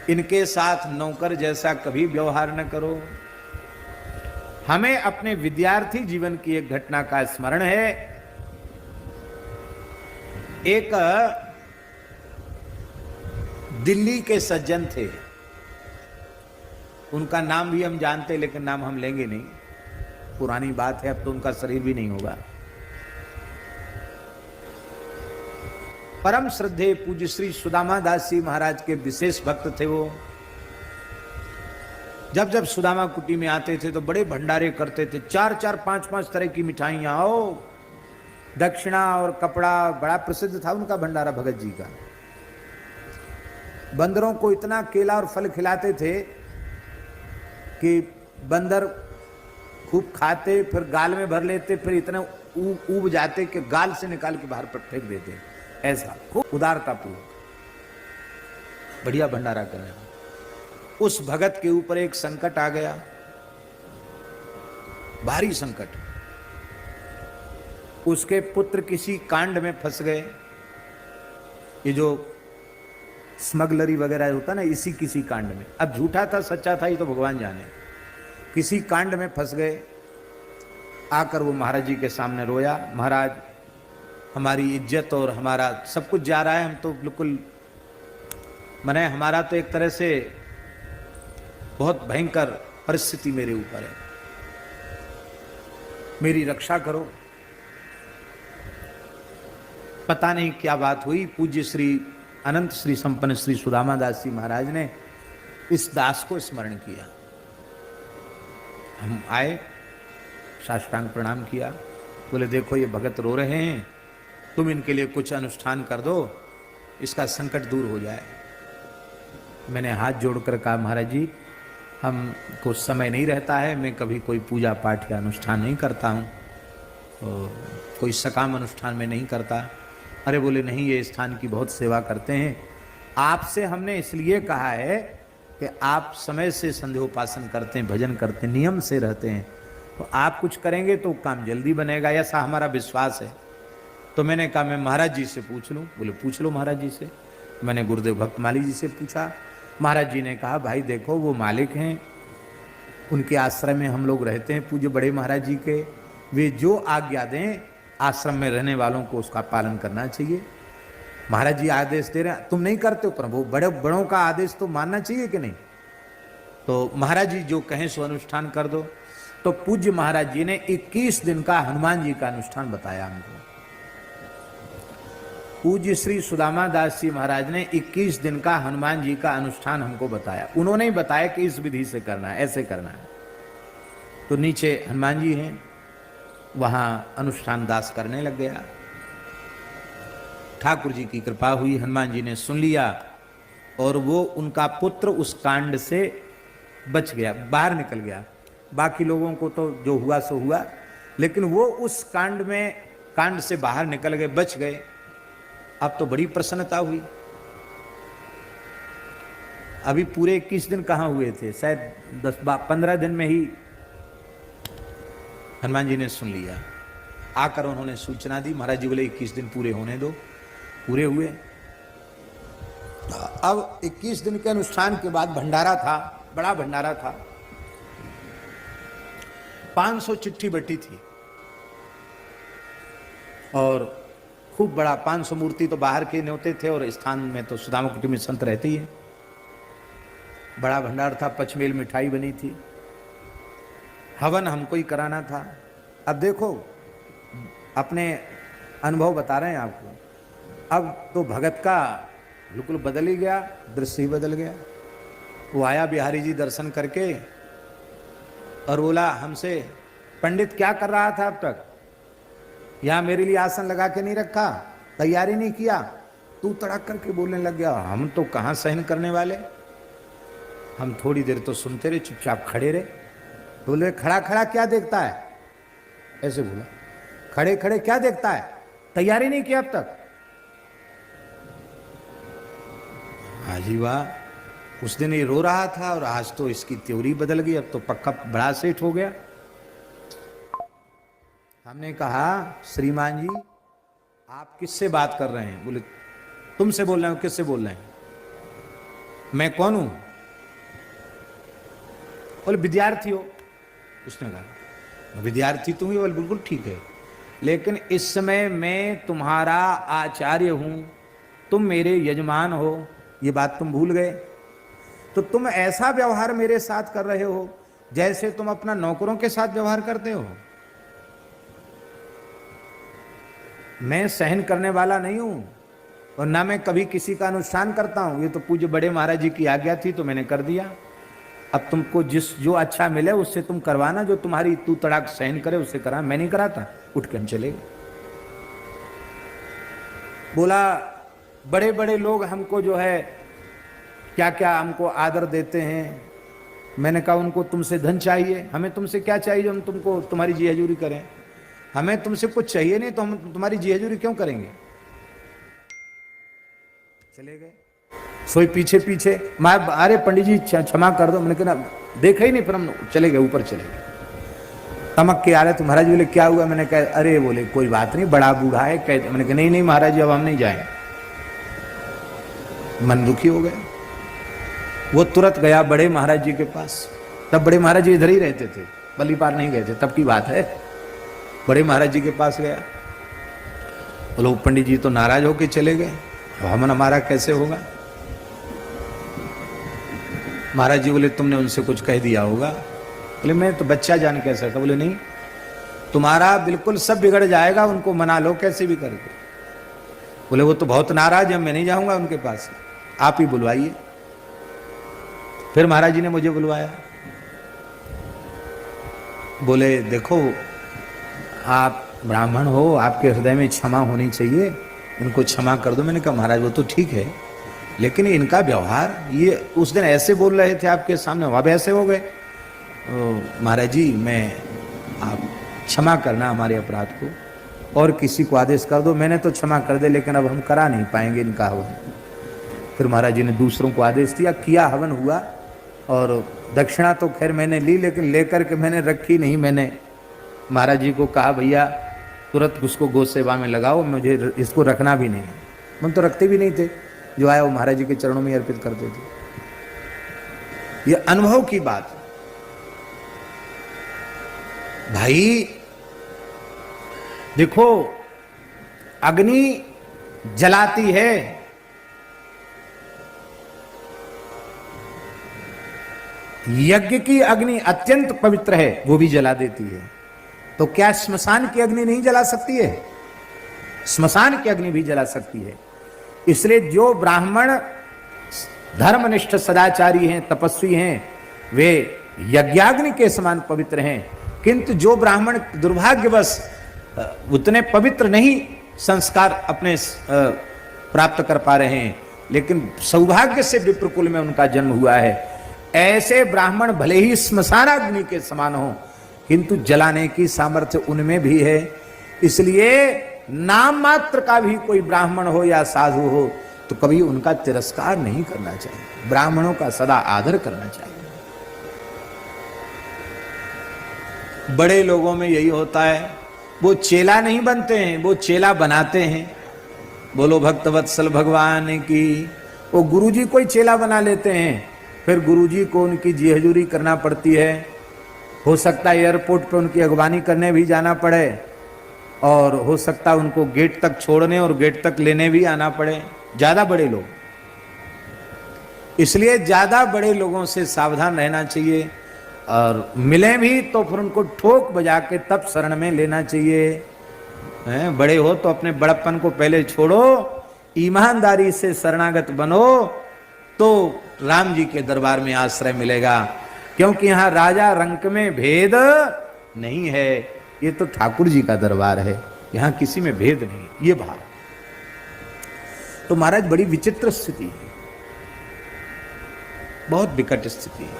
इनके साथ नौकर जैसा कभी व्यवहार न करो। हमें अपने विद्यार्थी जीवन की एक घटना का स्मरण है। एक दिल्ली के सज्जन थे, उनका नाम भी हम जानते, लेकिन नाम हम लेंगे नहीं, पुरानी बात है, अब तो उनका शरीर भी नहीं होगा। परम श्रद्धेय पूज्य श्री सुदामा दास जी महाराज के विशेष भक्त थे वो। जब जब सुदामा कुटी में आते थे तो बड़े भंडारे करते थे, 4-4, 5-5 तरह की मिठाइयां, आओ दक्षिणा और कपड़ा, बड़ा प्रसिद्ध था उनका भंडारा भगत जी का। बंदरों को इतना केला और फल खिलाते थे कि बंदर खूब खाते, फिर गाल में भर लेते, फिर इतना ऊब जाते कि गाल से निकाल के बाहर पर फेंक देते। ऐसा खूब उदारता पूर्वक बढ़िया भंडारा कर रहे हैं। उस भगत के ऊपर एक संकट आ गया, भारी संकट। उसके पुत्र किसी कांड में फंस गए। ये जो स्मगलरी वगैरह होता ना, इसी किसी कांड में, अब झूठा था सच्चा था ये तो भगवान जाने, किसी कांड में फंस गए। आकर वो महाराज जी के सामने रोया, महाराज हमारी इज्जत और हमारा सब कुछ जा रहा है, हम तो बिल्कुल, माने हमारा तो एक तरह से बहुत भयंकर परिस्थिति मेरे ऊपर है, मेरी रक्षा करो। पता नहीं क्या बात हुई, पूज्य श्री अनंत श्री संपन्न श्री सुदामा दास जी महाराज ने इस दास को स्मरण किया। हम आए, साष्टांग प्रणाम किया, बोले देखो ये भगत रो रहे हैं, तुम इनके लिए कुछ अनुष्ठान कर दो, इसका संकट दूर हो जाए। मैंने हाथ जोड़कर कहा, महाराज जी हमको समय नहीं रहता है, मैं कभी कोई पूजा पाठ या अनुष्ठान नहीं करता हूँ, तो कोई सकाम अनुष्ठान में नहीं करता। अरे बोले नहीं, ये स्थान की बहुत सेवा करते हैं, आपसे हमने इसलिए कहा है कि आप समय से संध्योपासन करते हैं, भजन करते हैं, नियम से रहते हैं, तो आप कुछ करेंगे तो काम जल्दी बनेगा, ऐसा हमारा विश्वास है। तो मैंने कहा मैं महाराज जी से पूछ लूँ। बोले पूछ लो महाराज जी से। मैंने गुरुदेव भक्तमाली जी से पूछा। महाराज जी ने कहा भाई देखो वो मालिक हैं, उनके आश्रम में हम लोग रहते हैं, पूज्य बड़े महाराज जी के, वे जो आज्ञा दें आश्रम में रहने वालों को उसका पालन करना चाहिए। महाराज जी आदेश दे रहे हैं, तुम नहीं करते हो, पर वो बड़ों का आदेश तो मानना चाहिए कि नहीं। तो महाराज जी जो कहें सो अनुष्ठान कर दो। तो पूज्य महाराज जी ने 21 दिन का हनुमान जी का अनुष्ठान बताया हमको। पूज्य श्री सुदामा दास जी महाराज ने 21 दिन का हनुमान जी का अनुष्ठान हमको बताया। उन्होंने ही बताया कि इस विधि से करना है, ऐसे करना है। तो नीचे हनुमान जी हैं, वहां अनुष्ठान दास करने लग गया। ठाकुर जी की कृपा हुई, हनुमान जी ने सुन लिया और वो उनका पुत्र उस कांड से बच गया, बाहर निकल गया। बाकी लोगों को तो जो हुआ सो हुआ, लेकिन वो उस कांड से बाहर निकल गए, बच गए। अब तो बड़ी प्रसन्नता हुई। अभी पूरे 21 दिन कहाँ हुए थे, शायद 10-15 दिन में ही हनुमान जी ने सुन लिया। आकर उन्होंने सूचना दी, महाराज जी बोले 21 दिन पूरे होने दो। पूरे हुए। अब 21 दिन के अनुष्ठान के बाद भंडारा था, बड़ा भंडारा था। 500 चिट्ठी बटी थी और खूब बड़ा 500 मूर्ति तो बाहर के न्योते थे और स्थान में तो सुदामा कुटी में संत रहते ही है। बड़ा भंडार था, पचमेल मिठाई बनी थी, हवन हमको ही कराना था। अब देखो अपने अनुभव बता रहे हैं आपको। अब तो भगत का बिल्कुल बदल ही गया, दृश्य ही बदल गया। वो आया बिहारी जी दर्शन करके और बोला हमसे, पंडित क्या कर रहा था अब तक, यहां मेरे लिए आसन लगा के नहीं रखा, तैयारी नहीं किया, तू तड़क करके बोलने लग गया। हम तो कहां सहन करने वाले, हम थोड़ी देर तो सुनते रहे, चुपचाप खड़े रहे। बोले खड़ा खड़ा क्या देखता है, ऐसे बोला, खड़े खड़े क्या देखता है, तैयारी नहीं किया अब तक। हाजी वाह, उस दिन ये रो रहा था और आज तो इसकी त्योरी बदल गई, अब तो पक्का बड़ा सेठ हो गया। हमने कहा श्रीमान जी आप किससे बात कर रहे हैं। बोले तुमसे बोल रहे हो, किससे बोल रहे हैं। मैं कौन हूं? बोले विद्यार्थी हो। उसने कहा विद्यार्थी तुम ही? बोले बिल्कुल ठीक है, लेकिन इस समय मैं तुम्हारा आचार्य हूं, तुम मेरे यजमान हो, ये बात तुम भूल गए। तो तुम ऐसा व्यवहार मेरे साथ कर रहे हो जैसे तुम अपना नौकरों के साथ व्यवहार करते हो। मैं सहन करने वाला नहीं हूं और ना मैं कभी किसी का अनुष्ठान करता हूं। ये तो पूज्य बड़े महाराज जी की आज्ञा थी तो मैंने कर दिया। अब तुमको जो अच्छा मिले उससे तुम करवाना, जो तुम्हारी तू तड़ाक सहन करे उससे करा, मैं नहीं कराता। उठ कर चले गए। बोला बड़े बड़े लोग हमको जो है क्या क्या हमको आदर देते हैं। मैंने कहा उनको तुमसे धन चाहिए, हमें तुमसे क्या चाहिए जो हम तुमको तुम्हारी जी हजूरी करें? हमें तुमसे कुछ चाहिए नहीं तो हम तुम्हारी जी हजूरी क्यों करेंगे? चले गए। सोई पीछे पीछे, मैं अरे पंडित जी क्षमा कर दो। मैंने कहा देखा ही नहीं, फिर हम चले गए, ऊपर चले गए। तमक के आ रहे तो महाराज बोले क्या हुआ? मैंने कहा अरे बोले कोई बात नहीं, बड़ा बूढ़ा है। कहते मैंने कहा नहीं नहीं महाराज जी अब हम नहीं जाएंगे। मन दुखी हो गया। वो तुरंत गया बड़े महाराज जी के पास। तब बड़े महाराज जी इधर ही रहते थे, बल्ली पार नहीं गए थे, तब की बात है। बड़े महाराज जी के पास गया। बोलो पंडित जी तो नाराज होके चले गए, हमन हमारा कैसे होगा? महाराज जी बोले तुमने उनसे कुछ कह दिया होगा। बोले मैं तो बच्चा जान कह सकता। बोले नहीं, तुम्हारा बिल्कुल सब बिगड़ जाएगा, उनको मना लो कैसे भी करके। बोले वो तो बहुत नाराज है, मैं नहीं जाऊंगा उनके पास, आप ही बुलवाइए। फिर महाराज जी ने मुझे बुलवाया। बोले देखो आप ब्राह्मण हो, आपके हृदय में क्षमा होनी चाहिए, उनको क्षमा कर दो। मैंने कहा महाराज वो तो ठीक है, लेकिन इनका व्यवहार, ये उस दिन ऐसे बोल रहे थे आपके सामने, अब ऐसे हो गए। महाराज जी मैं आप क्षमा करना हमारे अपराध को, और किसी को आदेश कर दो। मैंने तो क्षमा कर दे, लेकिन अब हम करा नहीं पाएंगे इनका हवन। फिर महाराज जी ने दूसरों को आदेश दिया, किया, हवन हुआ। और दक्षिणा तो खैर मैंने ली, लेकिन लेकर के मैंने रखी नहीं। मैंने महाराज जी को कहा भैया तुरंत उसको गौ सेवा में लगाओ, मुझे इसको रखना भी नहीं। हम तो रखते भी नहीं थे, जो आया वो महाराज जी के चरणों में अर्पित करते थे। ये अनुभव की बात भाई। देखो अग्नि जलाती है, यज्ञ की अग्नि अत्यंत पवित्र है, वो भी जला देती है। तो क्या स्मशान की अग्नि नहीं जला सकती है? स्मशान की अग्नि भी जला सकती है। इसलिए जो ब्राह्मण धर्मनिष्ठ सदाचारी हैं, तपस्वी हैं, वे यज्ञाग्नि के समान पवित्र हैं। किंतु जो ब्राह्मण दुर्भाग्यवश उतने पवित्र नहीं संस्कार अपने प्राप्त कर पा रहे हैं, लेकिन सौभाग्य से विप्रकुल में उनका जन्म हुआ है, ऐसे ब्राह्मण भले ही स्मशानाग्नि के समान हो, किंतु जलाने की सामर्थ्य उनमें भी है। इसलिए नाम मात्र का भी कोई ब्राह्मण हो या साधु हो तो कभी उनका तिरस्कार नहीं करना चाहिए, ब्राह्मणों का सदा आदर करना चाहिए। बड़े लोगों में यही होता है, वो चेला नहीं बनते हैं, वो चेला बनाते हैं। बोलो भक्तवत्सल भगवान की। वो गुरुजी कोई चेला बना लेते हैं, फिर गुरुजी को उनकी जी हजूरी करना पड़ती है। हो सकता है एयरपोर्ट पर उनकी अगवानी करने भी जाना पड़े, और हो सकता है उनको गेट तक छोड़ने और गेट तक लेने भी आना पड़े, ज्यादा बड़े लोग। इसलिए ज्यादा बड़े लोगों से सावधान रहना चाहिए, और मिले भी तो फिर उनको ठोक बजा के तब शरण में लेना चाहिए। बड़े हो तो अपने बड़प्पन को पहले छोड़ो, ईमानदारी से शरणागत बनो, तो राम जी के दरबार में आश्रय मिलेगा। क्योंकि यहाँ राजा रंक में भेद नहीं है, ये तो ठाकुर जी का दरबार है, यहाँ किसी में भेद नहीं, ये भाव। तो महाराज बड़ी विचित्र स्थिति है, बहुत विकट स्थिति है।